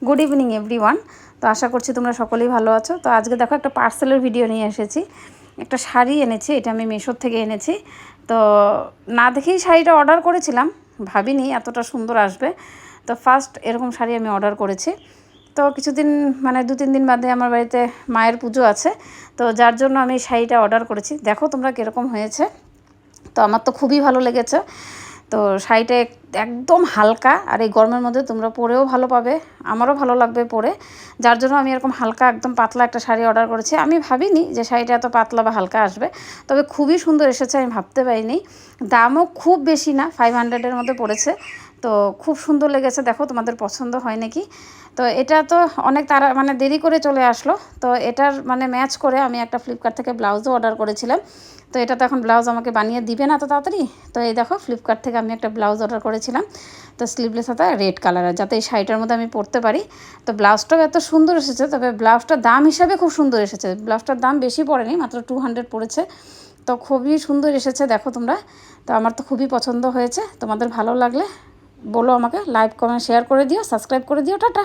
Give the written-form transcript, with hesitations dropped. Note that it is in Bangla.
Good evening everyone. তো আশা করছি তোমরা সকলেই ভালো আছো। তো আজকে দেখো একটা পার্সেলের ভিডিও নিয়ে এসেছি। একটা শাড়ি এনেছি, এটা আমি মিশোর থেকে এনেছি। তো না দেখেই শাড়িটা অর্ডার করেছিলাম, ভাবিনি এতটা সুন্দর আসবে। তো ফার্স্ট এরকম শাড়ি আমি অর্ডার করেছি। তো কিছুদিন মানে 2-3 দিন বাদে আমার বাড়িতে মায়ের পুজো আছে, তো যার জন্য আমি শাড়িটা অর্ডার করেছি। দেখো তোমরা কীরকম হয়েছে। তো আমার তো খুবই ভালো লেগেছে। তো শাড়িটা একদম হালকা, আর এই গরমের মধ্যে তোমরা পরেও ভালো পাবে, আমারও ভালো লাগবে পরে, যার জন্য আমি এরকম হালকা একদম পাতলা একটা শাড়ি অর্ডার করেছি। আমি ভাবিনি যে শাড়িটা এত পাতলা বা হালকা আসবে, তবে খুবই সুন্দর এসেছে, আমি ভাবতে পারিনি। দামও খুব বেশি না, 500-এর মধ্যে পড়েছে। তো খুব সুন্দর লেগেছে। দেখো তোমাদের পছন্দ হয় নাকি। তো এটা তো অনেক তারা মানে দেরি করে চলে আসলো। তো এটার মানে ম্যাচ করে আমি একটা ফ্লিপকার্ট থেকে ব্লাউজও অর্ডার করেছিলাম। তো এটা তো এখন ব্লাউজ আমাকে বানিয়ে দিবে না তো তাড়াতাড়ি। তো এই দেখো ফ্লিপকার্ট থেকে আমি একটা ব্লাউজ অর্ডার করেছিলাম। তো স্লিভলেস হাতা রেড কালারের, যাতে এই শাড়িটার মধ্যে আমি পরতে পারি। তো ব্লাউজটাও এত সুন্দর এসেছে, তবে ব্লাউজটার দাম হিসাবে খুব সুন্দর এসেছে। ব্লাউজটার দাম বেশি পড়েনি, মাত্র 200 পড়েছে। তো খুবই সুন্দর এসেছে, দেখো তোমরা। তো আমার তো খুবই পছন্দ হয়েছে। তোমাদের ভালো লাগলে বলো আমাকে, লাইক কমেন্ট শেয়ার করে দিও, সাবস্ক্রাইব করে দিও। টাটা।